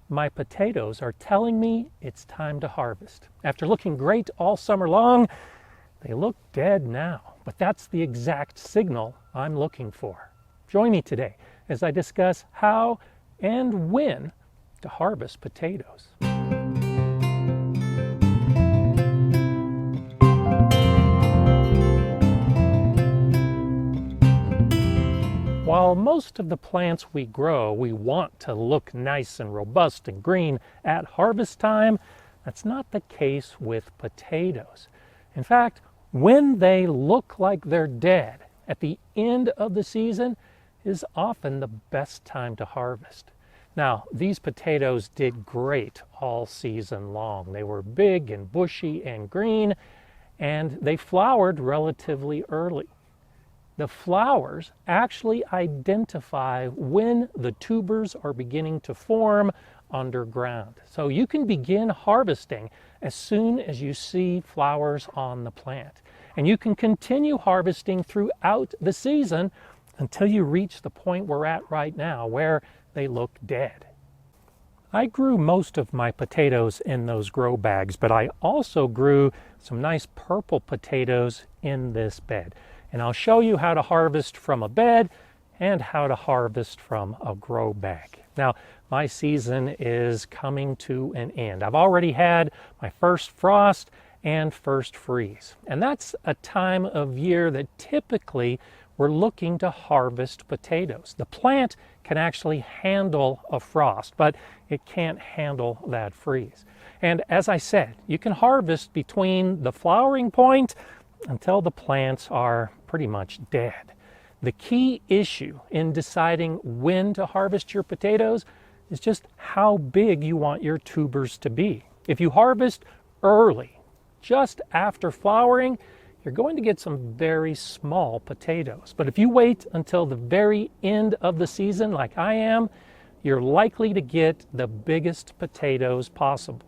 My potatoes are telling me it's time to harvest. After looking great all summer long, they look dead now, but that's the exact signal I'm looking for. Join me today as I discuss how and when to harvest potatoes. While most of the plants we grow, we want to look nice and robust and green at harvest time, that's not the case with potatoes. In fact, when they look like they're dead at the end of the season is often the best time to harvest. Now, these potatoes did great all season long. They were big and bushy and green, and they flowered relatively early. The flowers actually identify when the tubers are beginning to form underground. So you can begin harvesting as soon as you see flowers on the plant. And you can continue harvesting throughout the season until you reach the point we're at right now, where they look dead. I grew most of my potatoes in those grow bags, but I also grew some nice purple potatoes in this bed. And I'll show you how to harvest from a bed and how to harvest from a grow bag. Now, my season is coming to an end. I've already had my first frost and first freeze. And that's a time of year that typically we're looking to harvest potatoes. The plant can actually handle a frost, but it can't handle that freeze. And as I said, you can harvest between the flowering point until the plants are pretty much dead. The key issue in deciding when to harvest your potatoes is just how big you want your tubers to be. If you harvest early, just after flowering, you're going to get some very small potatoes. But if you wait until the very end of the season, like I am, you're likely to get the biggest potatoes possible.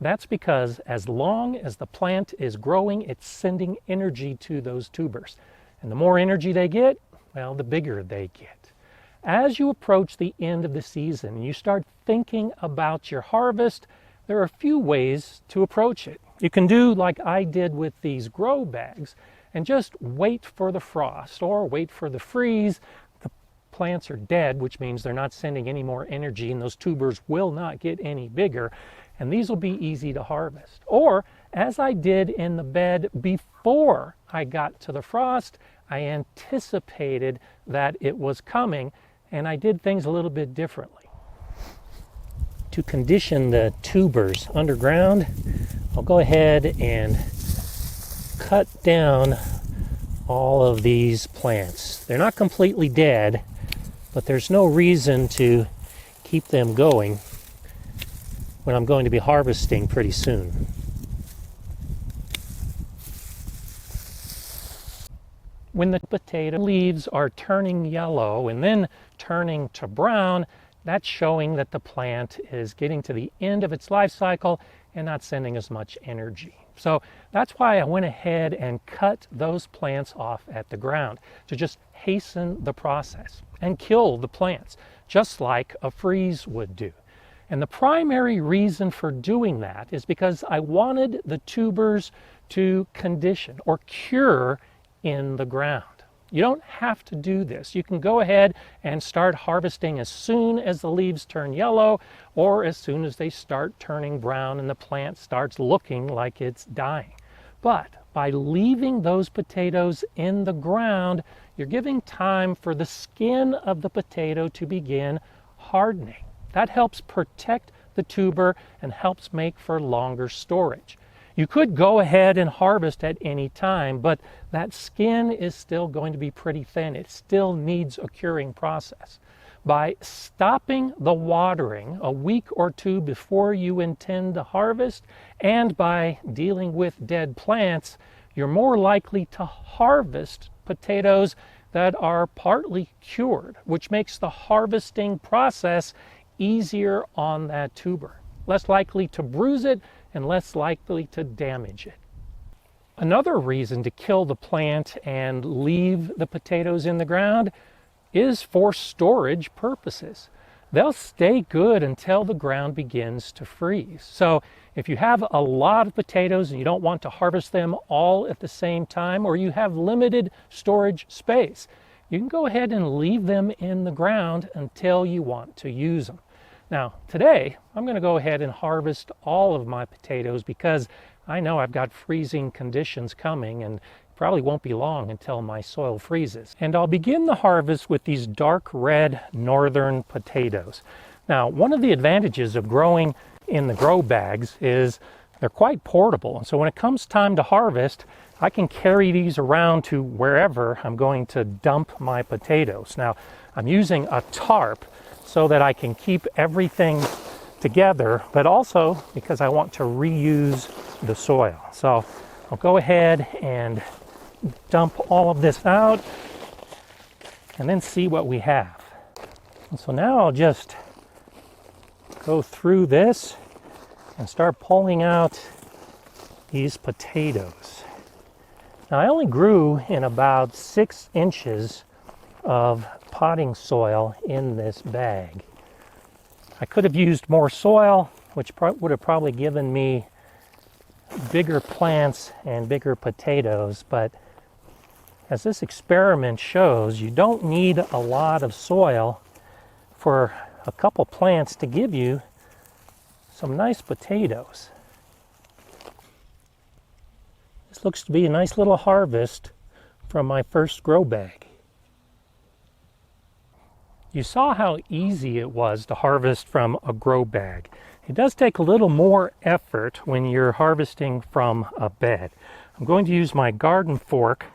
That's because as long as the plant is growing, it's sending energy to those tubers. And the more energy they get, well, the bigger they get. As you approach the end of the season and you start thinking about your harvest, there are a few ways to approach it. You can do like I did with these grow bags and just wait for the frost or wait for the freeze. The plants are dead, which means they're not sending any more energy and those tubers will not get any bigger. And these will be easy to harvest. Or, as I did in the bed before I got to the frost, I anticipated that it was coming, and I did things a little bit differently. To condition the tubers underground, I'll go ahead and cut down all of these plants. They're not completely dead, but there's no reason to keep them going when I'm going to be harvesting pretty soon. When the potato leaves are turning yellow and then turning to brown, that's showing that the plant is getting to the end of its life cycle and not sending as much energy. So that's why I went ahead and cut those plants off at the ground to just hasten the process and kill the plants, just like a freeze would do. And the primary reason for doing that is because I wanted the tubers to condition or cure in the ground. You don't have to do this. You can go ahead and start harvesting as soon as the leaves turn yellow or as soon as they start turning brown and the plant starts looking like it's dying. But by leaving those potatoes in the ground, you're giving time for the skin of the potato to begin hardening. That helps protect the tuber and helps make for longer storage. You could go ahead and harvest at any time, but that skin is still going to be pretty thin. It still needs a curing process. By stopping the watering a week or two before you intend to harvest, and by dealing with dead plants, you're more likely to harvest potatoes that are partly cured, which makes the harvesting process easier on that tuber, less likely to bruise it and less likely to damage it. Another reason to kill the plant and leave the potatoes in the ground is for storage purposes. they'll stay good until the ground begins to freeze. So if you have a lot of potatoes and you don't want to harvest them all at the same time, or you have limited storage space, you can go ahead and leave them in the ground until you want to use them. Now, today, I'm going to go ahead and harvest all of my potatoes because I know I've got freezing conditions coming and probably won't be long until my soil freezes. And I'll begin the harvest with these dark red northern potatoes. Now, one of the advantages of growing in the grow bags is they're quite portable. And so when it comes time to harvest, I can carry these around to wherever I'm going to dump my potatoes. Now, I'm using a tarp so that I can keep everything together, but also because I want to reuse the soil. So I'll go ahead and dump all of this out and then see what we have. And so now I'll just go through this and start pulling out these potatoes. Now, I only grew in about 6 inches of potting soil in this bag. I could have used more soil, which would have probably given me bigger plants and bigger potatoes, but as this experiment shows, you don't need a lot of soil for a couple plants to give you some nice potatoes. This looks to be a nice little harvest from my first grow bag. You saw how easy it was to harvest from a grow bag. It does take a little more effort when you're harvesting from a bed. I'm going to use my garden fork.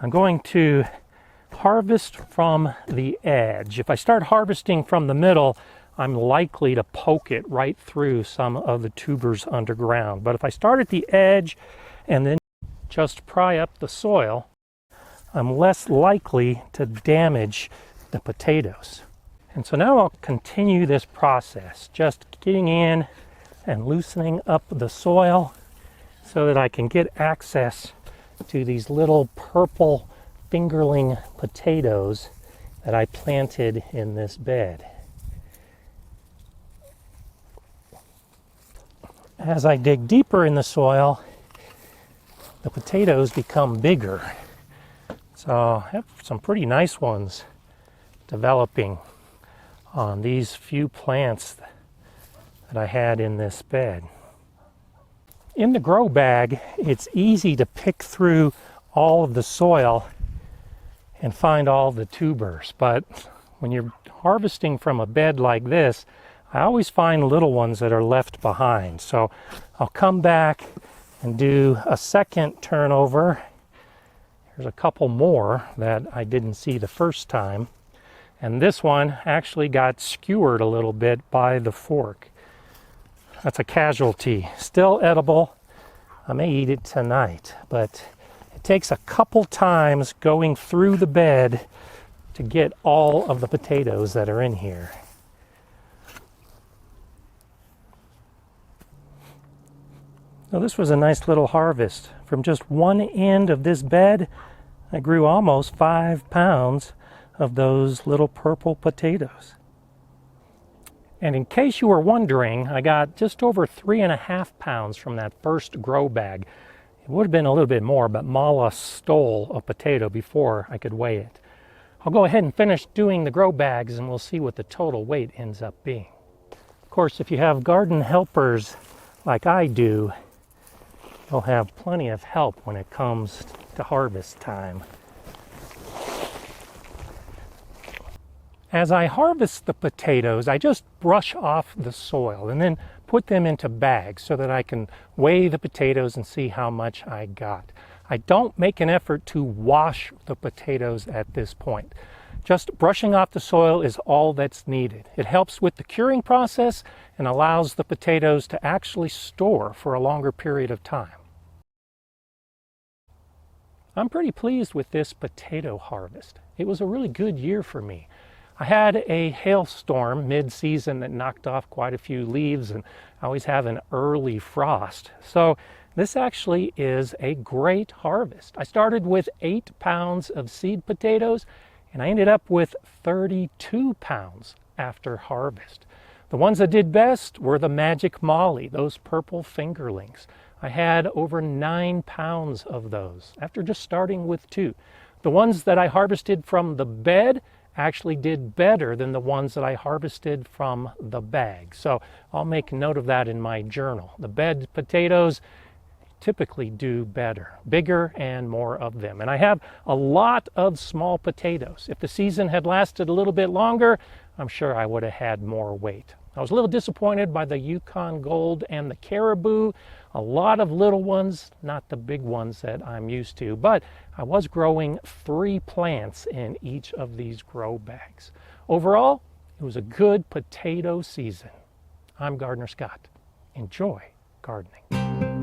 I'm going to harvest from the edge. If I start harvesting from the middle, I'm likely to poke it right through some of the tubers underground. But if I start at the edge and then just pry up the soil, I'm less likely to damage the potatoes. And so now I'll continue this process, just getting in and loosening up the soil so that I can get access to these little purple fingerling potatoes that I planted in this bed. As I dig deeper in the soil, the potatoes become bigger. So I have some pretty nice ones developing on these few plants that I had in this bed. In the grow bag, it's easy to pick through all of the soil and find all the tubers, but when you're harvesting from a bed like this, I always find little ones that are left behind. So I'll come back and do a second turnover. There's a couple more that I didn't see the first time. And this one actually got skewered a little bit by the fork. That's a casualty. Still edible. I may eat it tonight, but it takes a couple times going through the bed to get all of the potatoes that are in here. So this was a nice little harvest. From just one end of this bed, I grew almost 5 pounds of those little purple potatoes. And in case you were wondering, I got just over 3.5 pounds from that first grow bag. It would have been a little bit more, but Mala stole a potato before I could weigh it. I'll go ahead and finish doing the grow bags and we'll see what the total weight ends up being. Of course, if you have garden helpers like I do, you'll have plenty of help when it comes to harvest time. As I harvest the potatoes, I just brush off the soil and then put them into bags so that I can weigh the potatoes and see how much I got. I don't make an effort to wash the potatoes at this point. Just brushing off the soil is all that's needed. It helps with the curing process and allows the potatoes to actually store for a longer period of time. I'm pretty pleased with this potato harvest. It was a really good year for me. I had a hailstorm mid-season that knocked off quite a few leaves, and I always have an early frost. So this actually is a great harvest. I started with 8 pounds of seed potatoes, and I ended up with 32 pounds after harvest. The ones that did best were the Magic Molly, those purple fingerlings. I had over 9 pounds of those after just starting with 2. The ones that I harvested from the bed actually did better than the ones that I harvested from the bag. So I'll make note of that in my journal. The bed potatoes typically do better, bigger and more of them. And I have a lot of small potatoes. If the season had lasted a little bit longer, I'm sure I would have had more weight. I was a little disappointed by the Yukon Gold and the Caribou. A lot of little ones, not the big ones that I'm used to, but I was growing 3 plants in each of these grow bags. Overall, it was a good potato season. I'm Gardener Scott. Enjoy gardening.